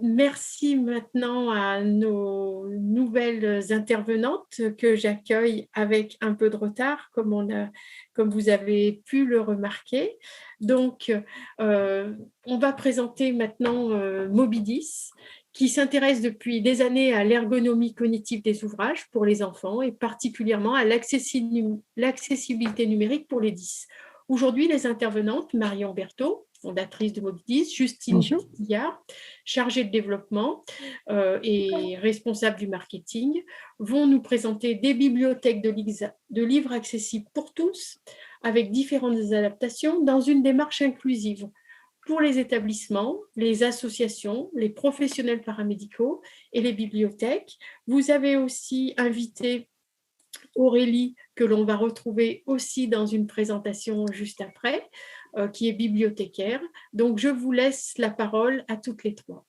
Merci maintenant à nos nouvelles intervenantes que j'accueille avec un peu de retard, comme vous avez pu le remarquer. Donc, on va présenter maintenant Moby10, qui s'intéresse depuis des années à l'ergonomie cognitive des ouvrages pour les enfants et particulièrement à l'accessibilité numérique pour les 10. Aujourd'hui, les intervenantes, Marion Berthaud, fondatrice de Moby10, Justine Bonjour. Tillard, chargée de développement et responsable du marketing, vont nous présenter des bibliothèques de livres accessibles pour tous, avec différentes adaptations dans une démarche inclusive pour les établissements, les associations, les professionnels paramédicaux et les bibliothèques. Vous avez aussi invité Aurélie, que l'on va retrouver aussi dans une présentation juste après, qui est bibliothécaire. Donc, je vous laisse la parole à toutes les trois.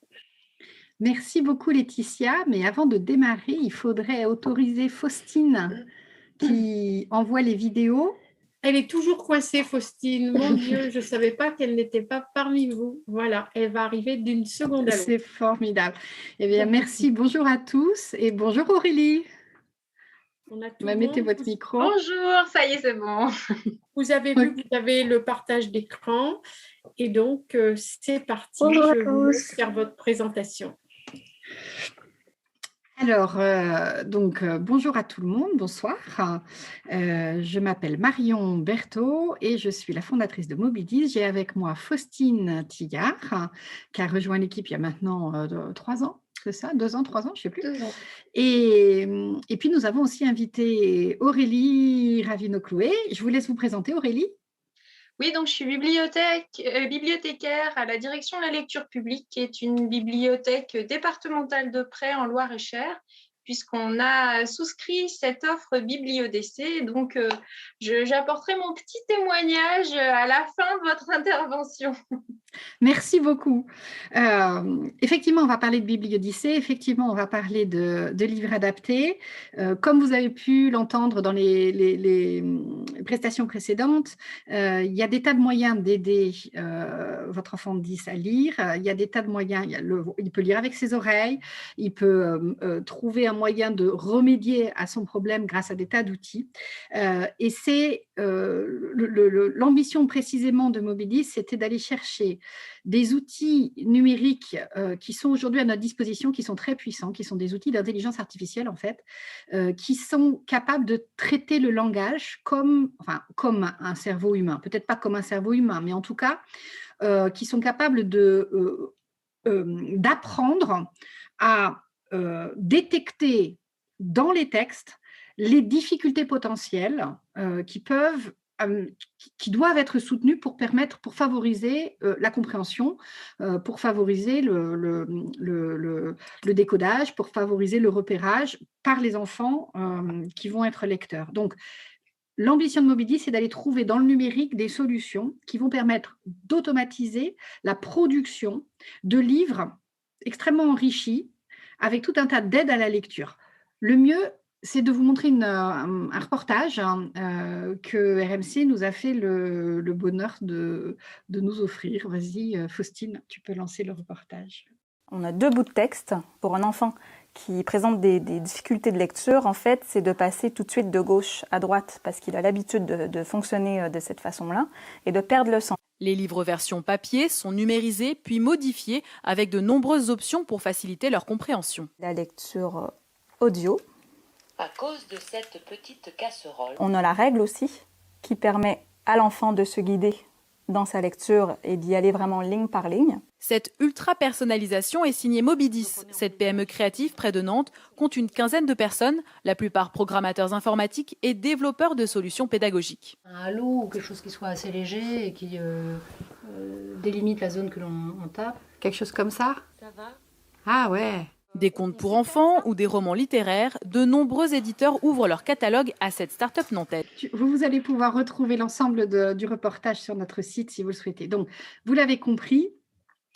Merci beaucoup Laetitia, mais avant de démarrer, il faudrait autoriser Faustine qui envoie les vidéos. Elle est toujours coincée, Faustine. Mon Dieu, je ne savais pas qu'elle n'était pas parmi vous. Voilà, elle va arriver d'une seconde à l'autre. C'est formidable. Eh bien, merci. Bonjour à tous et bonjour Aurélie. On a tout le Mettez monde. votre micro. Bonjour, ça y est, c'est bon. Vous avez vu que vous avez le partage d'écran. Et donc, c'est parti. Bonjour à Je vous laisse tous. faire votre présentation. Alors, bonjour à tout le monde, bonsoir. Je m'appelle Marion Berthaud et je suis la fondatrice de Moby10. J'ai avec moi Faustine Tillard, qui a rejoint l'équipe il y a maintenant 3 ans, c'est ça 2 ans, 3 ans, je ne sais plus. 2 ans. Et puis, nous avons aussi invité Aurélie Ravino-Clouet. Je vous laisse vous présenter, Aurélie. Oui, donc je suis bibliothécaire à la direction de la lecture publique, qui est une bibliothèque départementale de Près en Loire-et-Cher, puisqu'on a souscrit cette offre BiblioDC. Donc, j'apporterai mon petit témoignage à la fin de votre intervention. Merci beaucoup. Effectivement, on va parler de BiblioDC. Effectivement, on va parler de livres adaptés. Comme vous avez pu l'entendre dans les prestations précédentes, il y a des tas de moyens d'aider votre enfant de 10 à lire. Il y a des tas de moyens. Il peut lire avec ses oreilles. Il peut trouver un moyen de remédier à son problème grâce à des tas d'outils. Et c'est l'ambition précisément de Moby10, c'était d'aller chercher des outils numériques qui sont aujourd'hui à notre disposition, qui sont très puissants, qui sont des outils d'intelligence artificielle en fait, qui sont capables de traiter le langage comme un cerveau humain. Peut-être pas comme un cerveau humain, mais en tout cas, qui sont capables d'apprendre à détecter dans les textes les difficultés potentielles qui doivent être soutenues pour favoriser la compréhension, pour favoriser le décodage, pour favoriser le repérage par les enfants qui vont être lecteurs. Donc, l'ambition de Moby10, c'est d'aller trouver dans le numérique des solutions qui vont permettre d'automatiser la production de livres extrêmement enrichis avec tout un tas d'aides à la lecture. Le mieux, c'est de vous montrer un reportage que RMC nous a fait le bonheur de nous offrir. Vas-y, Faustine, tu peux lancer le reportage. On a 2 bouts de texte. Pour un enfant qui présente des difficultés de lecture, en fait, c'est de passer tout de suite de gauche à droite parce qu'il a l'habitude de fonctionner de cette façon-là et de perdre le sens. Les livres version papier sont numérisés puis modifiés avec de nombreuses options pour faciliter leur compréhension. La lecture audio. À cause de cette petite casserole. On a la règle aussi qui permet à l'enfant de se guider dans sa lecture et d'y aller vraiment ligne par ligne. Cette ultra-personnalisation est signée Moby10. Cette PME créative près de Nantes compte une quinzaine de personnes, la plupart programmateurs informatiques et développeurs de solutions pédagogiques. Un halo ou quelque chose qui soit assez léger et qui délimite la zone que l'on tape. Quelque chose comme ça ? Ça va ? Ah ouais. Des contes pour enfants ou des romans littéraires, de nombreux éditeurs ouvrent leur catalogue à cette start-up nantaise. Vous allez pouvoir retrouver l'ensemble du reportage sur notre site si vous le souhaitez. Donc, vous l'avez compris,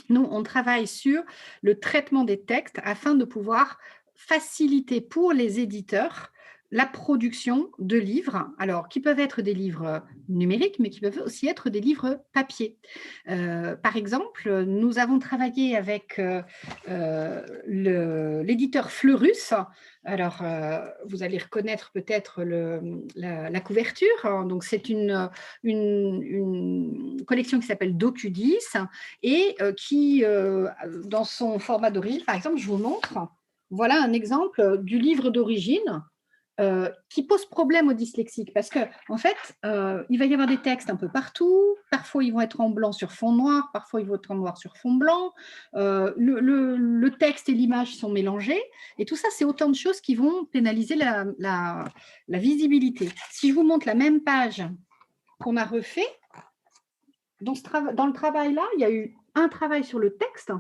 nous, on travaille sur le traitement des textes afin de pouvoir faciliter pour les éditeurs la production de livres, alors qui peuvent être des livres numériques, mais qui peuvent aussi être des livres papier. Par exemple, nous avons travaillé avec l'éditeur Fleurus. Alors, vous allez reconnaître peut-être la couverture. Donc, c'est une collection qui s'appelle Docu10 et qui, dans son format d'origine, par exemple, je vous montre, voilà un exemple du livre d'origine qui pose problème aux dyslexiques parce qu'en fait, il va y avoir des textes un peu partout. Parfois, ils vont être en blanc sur fond noir, parfois, ils vont être en noir sur fond blanc. Le texte et l'image sont mélangés. Et tout ça, c'est autant de choses qui vont pénaliser la visibilité. Si je vous montre la même page qu'on a refait, dans le travail-là, il y a eu un travail sur le texte.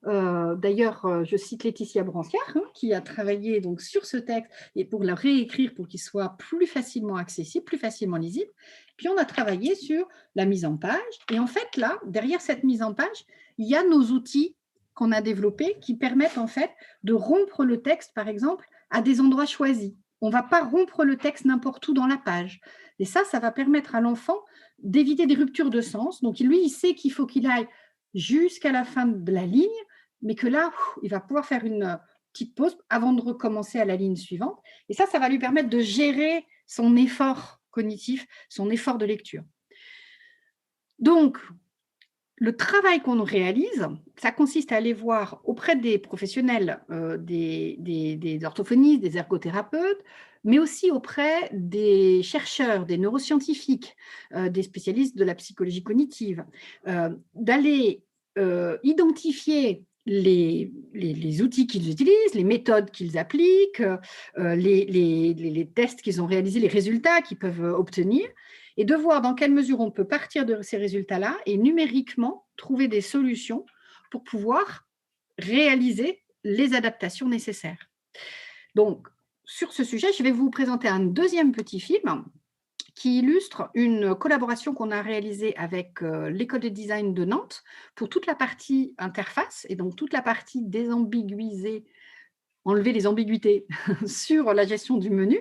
D'ailleurs, je cite Laetitia Brancière, qui a travaillé donc, sur ce texte et pour le réécrire pour qu'il soit plus facilement accessible, plus facilement lisible. Puis, on a travaillé sur la mise en page. Et en fait, là, derrière cette mise en page, il y a nos outils qu'on a développés qui permettent en fait de rompre le texte, par exemple, à des endroits choisis. On ne va pas rompre le texte n'importe où dans la page. Et ça va permettre à l'enfant d'éviter des ruptures de sens. Donc, lui, il sait qu'il faut qu'il aille jusqu'à la fin de la ligne, mais que là, il va pouvoir faire une petite pause avant de recommencer à la ligne suivante. Et ça va lui permettre de gérer son effort cognitif, son effort de lecture. Donc, le travail qu'on réalise, ça consiste à aller voir auprès des professionnels, des orthophonistes, des ergothérapeutes, mais aussi auprès des chercheurs, des neuroscientifiques, des spécialistes de la psychologie cognitive, d'aller identifier les outils qu'ils utilisent, les méthodes qu'ils appliquent, les tests qu'ils ont réalisés, les résultats qu'ils peuvent obtenir, et de voir dans quelle mesure on peut partir de ces résultats-là et numériquement trouver des solutions pour pouvoir réaliser les adaptations nécessaires. Donc, sur ce sujet, je vais vous présenter un deuxième petit film qui illustre une collaboration qu'on a réalisée avec l'École de design de Nantes pour toute la partie interface et donc toute la partie désambiguisée, enlever les ambiguïtés sur la gestion du menu.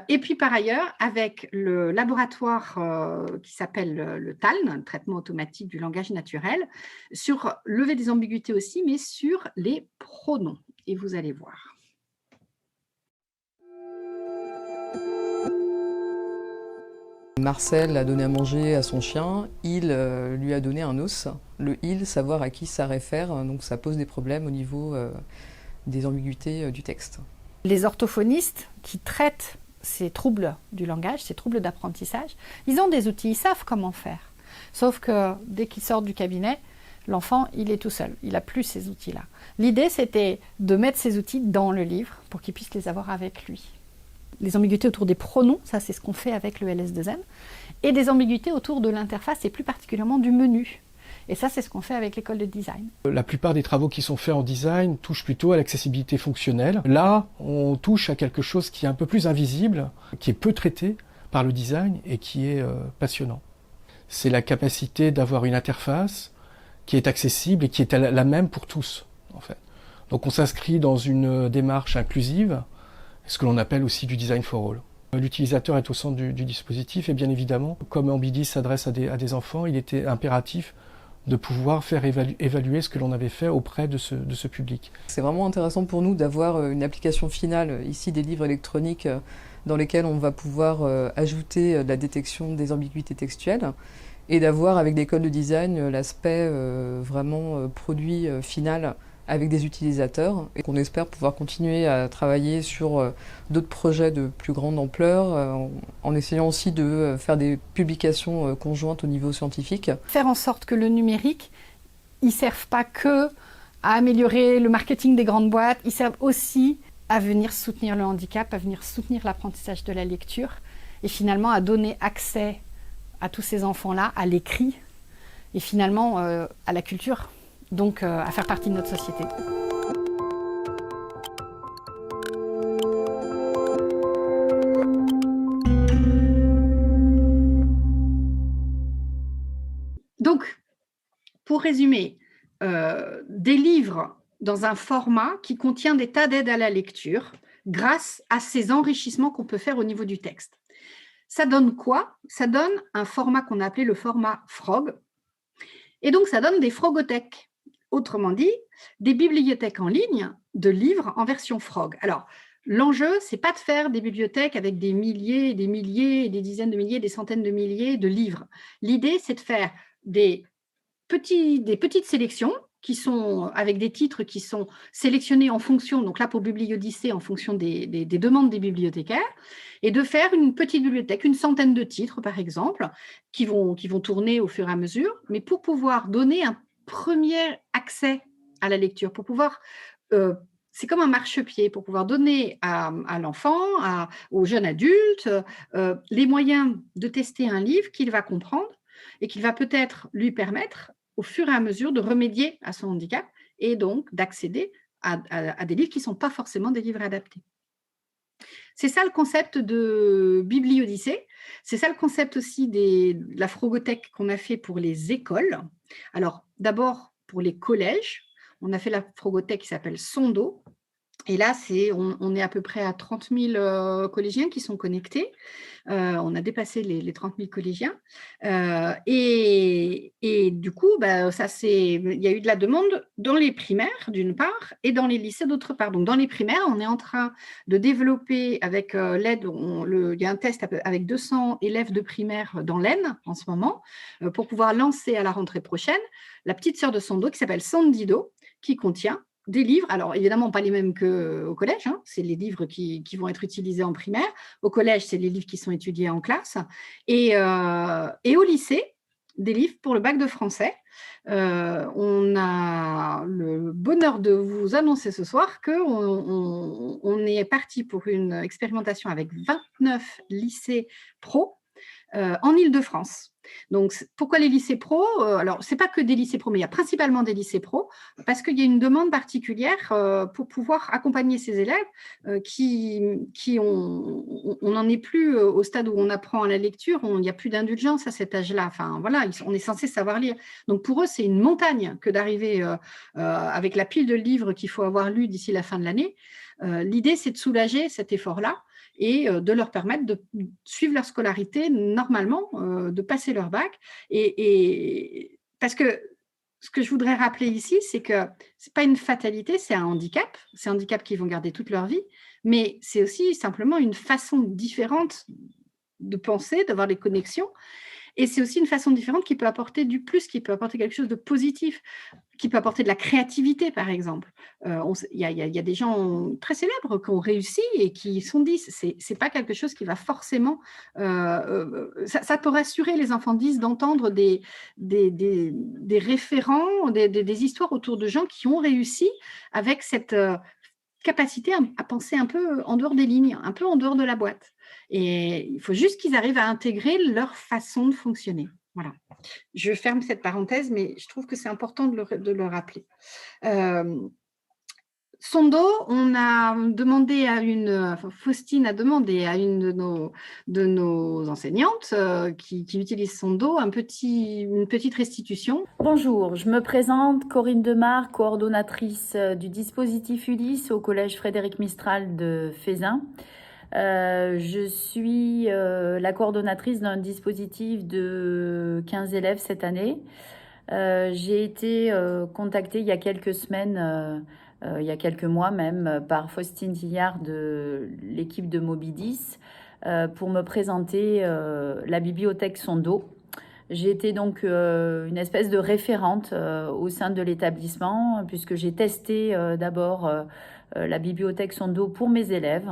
Et puis par ailleurs, avec le laboratoire qui s'appelle le TALN, le traitement automatique du langage naturel, sur lever des ambiguïtés aussi, mais sur les pronoms. Et vous allez voir. Marcel a donné à manger à son chien, il lui a donné un os. Le il, savoir à qui ça réfère, donc ça pose des problèmes au niveau des ambiguïtés du texte. Les orthophonistes qui traitent ces troubles du langage, ces troubles d'apprentissage, ils ont des outils, ils savent comment faire. Sauf que dès qu'ils sortent du cabinet, l'enfant, il est tout seul, il n'a plus ces outils-là. L'idée, c'était de mettre ces outils dans le livre pour qu'il puisse les avoir avec lui. Les ambiguïtés autour des pronoms, ça c'est ce qu'on fait avec le LS2M, et des ambiguïtés autour de l'interface et plus particulièrement du menu. Et ça, c'est ce qu'on fait avec l'école de design. La plupart des travaux qui sont faits en design touchent plutôt à l'accessibilité fonctionnelle. Là, on touche à quelque chose qui est un peu plus invisible, qui est peu traité par le design et qui est passionnant. C'est la capacité d'avoir une interface qui est accessible et qui est la même pour tous, en fait. Donc on s'inscrit dans une démarche inclusive, ce que l'on appelle aussi du design for all. L'utilisateur est au centre du dispositif et bien évidemment, comme Ambidis s'adresse à des enfants, il était impératif de pouvoir faire évaluer ce que l'on avait fait auprès de ce public. C'est vraiment intéressant pour nous d'avoir une application finale, ici des livres électroniques dans lesquels on va pouvoir ajouter la détection des ambiguïtés textuelles et d'avoir avec l'école de design l'aspect vraiment produit final avec des utilisateurs et qu'on espère pouvoir continuer à travailler sur d'autres projets de plus grande ampleur en essayant aussi de faire des publications conjointes au niveau scientifique. Faire en sorte que le numérique, il ne serve pas que à améliorer le marketing des grandes boîtes, il sert aussi à venir soutenir le handicap, à venir soutenir l'apprentissage de la lecture et finalement à donner accès à tous ces enfants-là, à l'écrit et finalement à la culture. Donc à faire partie de notre société. Donc, pour résumer, des livres dans un format qui contient des tas d'aides à la lecture, grâce à ces enrichissements qu'on peut faire au niveau du texte. Ça donne quoi? Ça donne un format qu'on a appelé le format Frog. Et donc, ça donne des frogothèques. Autrement dit, des bibliothèques en ligne de livres en version Frog. Alors, l'enjeu, ce n'est pas de faire des bibliothèques avec des milliers et des milliers, des dizaines de milliers, des centaines de milliers de livres. L'idée, c'est de faire des petites sélections qui sont avec des titres qui sont sélectionnés en fonction, donc là pour Bibliodyssée, en fonction des demandes des bibliothécaires, et de faire une petite bibliothèque, une centaine de titres par exemple, qui vont tourner au fur et à mesure, mais pour pouvoir donner un premier accès à la lecture, pour pouvoir... c'est comme un marchepied pour pouvoir donner à l'enfant, au jeune adulte, les moyens de tester un livre qu'il va comprendre et qu'il va peut-être lui permettre au fur et à mesure de remédier à son handicap et donc d'accéder à des livres qui ne sont pas forcément des livres adaptés. C'est ça le concept de Bibliodyssée. C'est ça le concept aussi de la frogothèque qu'on a fait pour les écoles. Alors, d'abord, pour les collèges, on a fait la frogothèque qui s'appelle Sondo. Et là, on est à peu près à 30 000 collégiens qui sont connectés. On a dépassé les 30 000 collégiens. Et du coup, il y a eu de la demande dans les primaires, d'une part, et dans les lycées, d'autre part. Donc, dans les primaires, on est en train de développer avec l'aide, il y a un test avec 200 élèves de primaire dans l'Aisne en ce moment, pour pouvoir lancer à la rentrée prochaine la petite sœur de Sondo qui s'appelle Sandido, qui contient des livres, alors évidemment pas les mêmes qu'au collège, hein, c'est les livres qui vont être utilisés en primaire. Au collège, c'est les livres qui sont étudiés en classe. Et au lycée, des livres pour le bac de français. On a le bonheur de vous annoncer ce soir qu'on est parti pour une expérimentation avec 29 lycées pro en Île-de-France. Donc, pourquoi les lycées pro? Alors, ce n'est pas que des lycées pro, mais il y a principalement des lycées pro, parce qu'il y a une demande particulière pour pouvoir accompagner ces élèves on n'en est plus au stade où on apprend à la lecture, il n'y a plus d'indulgence à cet âge-là. Enfin, voilà, on est censé savoir lire. Donc, pour eux, c'est une montagne que d'arriver avec la pile de livres qu'il faut avoir lus d'ici la fin de l'année. L'idée, c'est de soulager cet effort-là et de leur permettre de suivre leur scolarité normalement, de passer leur bac. Et parce que ce que je voudrais rappeler ici, c'est que ce n'est pas une fatalité, c'est un handicap. C'est un handicap qu'ils vont garder toute leur vie, mais c'est aussi simplement une façon différente de penser, d'avoir des connexions. Et c'est aussi une façon différente qui peut apporter du plus, qui peut apporter quelque chose de positif, qui peut apporter de la créativité, par exemple. Il y a des gens très célèbres qui ont réussi et qui sont 10. Ce n'est pas quelque chose qui va forcément... ça peut rassurer les enfants 10 d'entendre des référents, des histoires autour de gens qui ont réussi avec cette... capacité à penser un peu en dehors des lignes, un peu en dehors de la boîte. Et il faut juste qu'ils arrivent à intégrer leur façon de fonctionner. Voilà. Je ferme cette parenthèse, mais je trouve que c'est important de le rappeler. Sondo, Faustine a demandé à une de nos enseignantes qui utilise Sondo une petite restitution. Bonjour, je me présente, Corinne Demar, coordonnatrice du dispositif Ulysse au collège Frédéric Mistral de Fézin. Je suis la coordonnatrice d'un dispositif de 15 élèves cette année. J'ai été contactée il y a quelques semaines, il y a quelques mois même, par Faustine Tillard de l'équipe de Moby 10 pour me présenter la bibliothèque Sondo. J'ai été donc une espèce de référente au sein de l'établissement, puisque j'ai testé d'abord la bibliothèque Sondo pour mes élèves.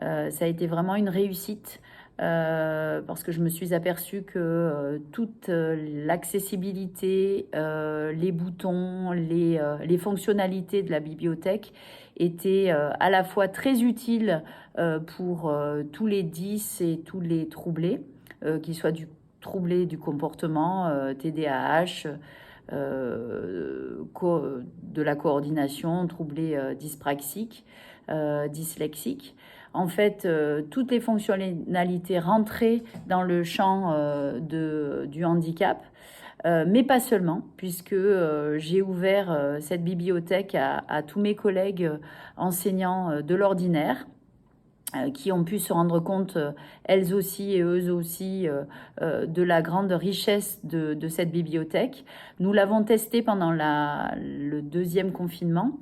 Ça a été vraiment une réussite parce que je me suis aperçue que toute l'accessibilité, les boutons, les fonctionnalités de la bibliothèque étaient à la fois très utiles pour tous les 10 et tous les troublés, qu'ils soient troublés du comportement, TDAH, de la coordination, troublés dyspraxiques, dyslexiques. En fait, toutes les fonctionnalités rentraient dans le champ du handicap, mais pas seulement, puisque j'ai ouvert cette bibliothèque à tous mes collègues enseignants de l'ordinaire, qui ont pu se rendre compte, elles aussi et eux aussi, de la grande richesse de cette bibliothèque. Nous l'avons testée pendant le deuxième confinement,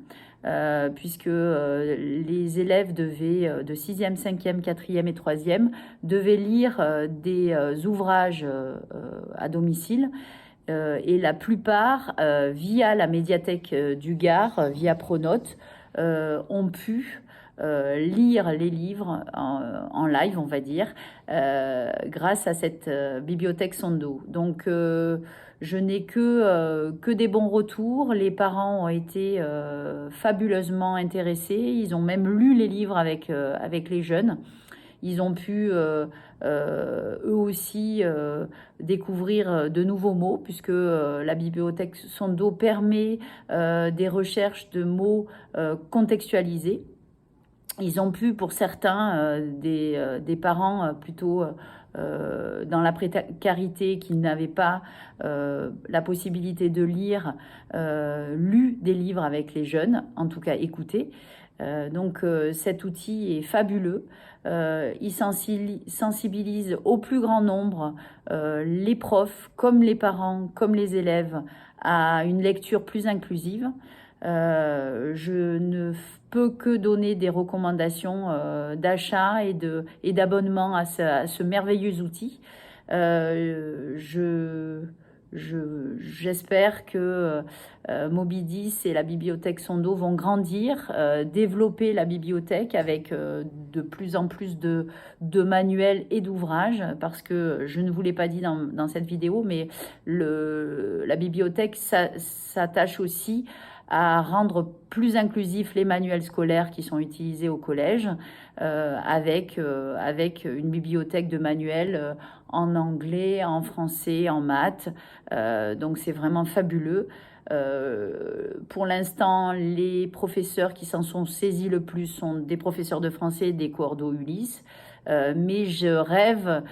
puisque les élèves devaient, de 6e, 5e, 4e et 3e, devaient lire des ouvrages à domicile. Et la plupart, via la médiathèque du Gard, via Pronote, ont pu lire les livres en live, on va dire, grâce à cette bibliothèque Sando. Donc, je n'ai que des bons retours. Les parents ont été fabuleusement intéressés. Ils ont même lu les livres avec les jeunes. Ils ont pu eux aussi découvrir de nouveaux mots, puisque la bibliothèque Sando permet des recherches de mots contextualisés. Ils ont pu, pour certains, des parents plutôt dans la précarité, qui n'avaient pas la possibilité de lire, lu des livres avec les jeunes, en tout cas écouter. Donc cet outil est fabuleux. Il sensibilise au plus grand nombre les profs, comme les parents, comme les élèves, à une lecture plus inclusive. Je ne peux que donner des recommandations d'achat et d'abonnement à ce merveilleux outil. J'espère que Moby10 et la bibliothèque Sando vont grandir, développer la bibliothèque avec de plus en plus de manuels et d'ouvrages, parce que je ne vous l'ai pas dit dans cette vidéo, mais la bibliothèque s'attache aussi à rendre plus inclusifs les manuels scolaires qui sont utilisés au collège, avec une bibliothèque de manuels en anglais, en français, en maths. Donc c'est vraiment fabuleux. Pour l'instant, les professeurs qui s'en sont saisis le plus sont des professeurs de français des coordos Ulysse. Mais je rêve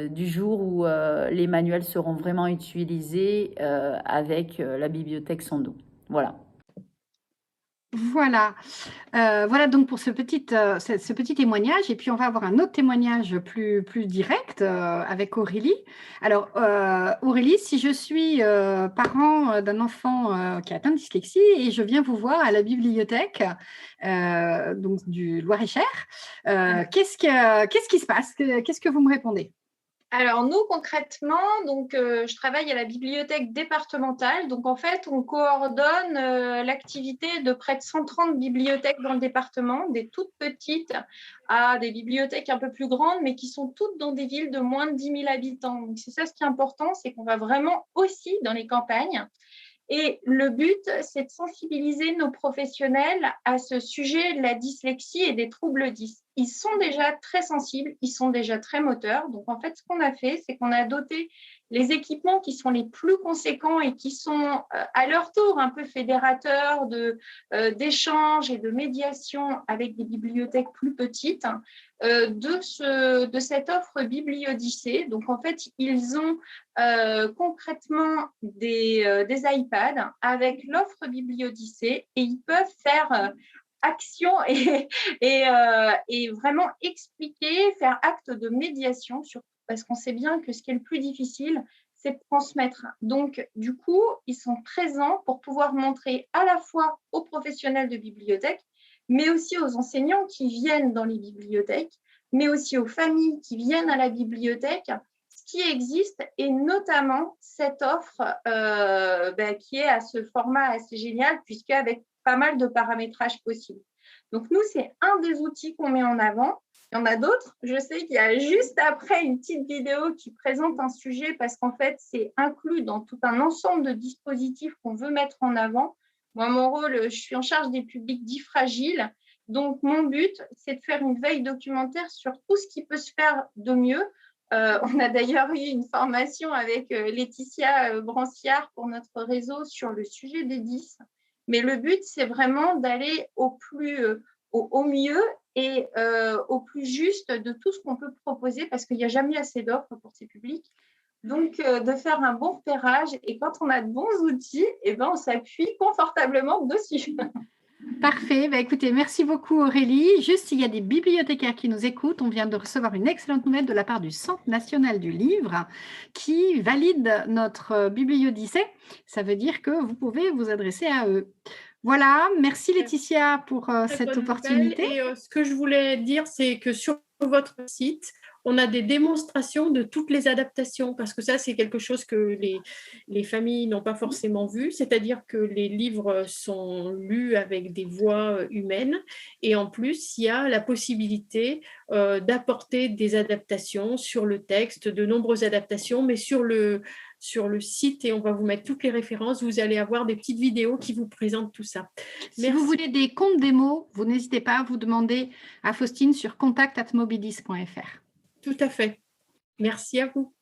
du jour où les manuels seront vraiment utilisés avec la bibliothèque Sando. Voilà. Voilà. Voilà donc pour ce petit témoignage. Et puis, on va avoir un autre témoignage plus direct avec Aurélie. Alors, Aurélie, si je suis parent d'un enfant qui a atteint de dyslexie et je viens vous voir à la bibliothèque donc du Loir-et-Cher, qu'est-ce qui se passe? Qu'est-ce que vous me répondez? Alors, nous, concrètement, je travaille à la bibliothèque départementale. Donc, en fait, on coordonne l'activité de près de 130 bibliothèques dans le département, des toutes petites à des bibliothèques un peu plus grandes, mais qui sont toutes dans des villes de moins de 10 000 habitants. Donc, c'est ça ce qui est important, c'est qu'on va vraiment aussi dans les campagnes. Et le but, c'est de sensibiliser nos professionnels à ce sujet de la dyslexie et des troubles 10. Ils sont déjà très sensibles, ils sont déjà très moteurs. Donc, en fait, ce qu'on a fait, c'est qu'on a doté les équipements qui sont les plus conséquents et qui sont à leur tour un peu fédérateurs d'échanges et de médiation avec des bibliothèques plus petites de cette offre BiblioDyssée. Donc, en fait, ils ont concrètement des iPads avec l'offre BiblioDyssée et ils peuvent faire action et vraiment expliquer, faire acte de médiation, parce qu'on sait bien que ce qui est le plus difficile, c'est de transmettre. Donc, du coup, ils sont présents pour pouvoir montrer à la fois aux professionnels de bibliothèque, mais aussi aux enseignants qui viennent dans les bibliothèques, mais aussi aux familles qui viennent à la bibliothèque, ce qui existe, et notamment cette offre qui est à ce format assez génial, puisqu'avec pas mal de paramétrages possibles. Donc, nous, c'est un des outils qu'on met en avant. Il y en a d'autres. Je sais qu'il y a juste après une petite vidéo qui présente un sujet parce qu'en fait, c'est inclus dans tout un ensemble de dispositifs qu'on veut mettre en avant. Moi, mon rôle, je suis en charge des publics dits fragiles. Donc, mon but, c'est de faire une veille documentaire sur tout ce qui peut se faire de mieux. On a d'ailleurs eu une formation avec Laetitia Branciard pour notre réseau sur le sujet des 10. Mais le but, c'est vraiment d'aller au mieux et au plus juste de tout ce qu'on peut proposer, parce qu'il n'y a jamais assez d'offres pour ces publics. Donc, de faire un bon repérage, et quand on a de bons outils, on s'appuie confortablement dessus. Parfait. Bah, écoutez, merci beaucoup Aurélie. Juste, il y a des bibliothécaires qui nous écoutent. On vient de recevoir une excellente nouvelle de la part du Centre national du livre qui valide notre Bibliodyssée. Ça veut dire que vous pouvez vous adresser à eux. Voilà, merci Laetitia pour cette opportunité. Et ce que je voulais dire, c'est que sur votre site, on a des démonstrations de toutes les adaptations, parce que ça, c'est quelque chose que les familles n'ont pas forcément vu, c'est-à-dire que les livres sont lus avec des voix humaines, et en plus, il y a la possibilité d'apporter des adaptations sur le texte, de nombreuses adaptations, mais sur le site, et on va vous mettre toutes les références, vous allez avoir des petites vidéos qui vous présentent tout ça. Si vous voulez des comptes démo, vous n'hésitez pas à vous demander à Faustine sur contact@mobilis.fr. Tout à fait. Merci à vous.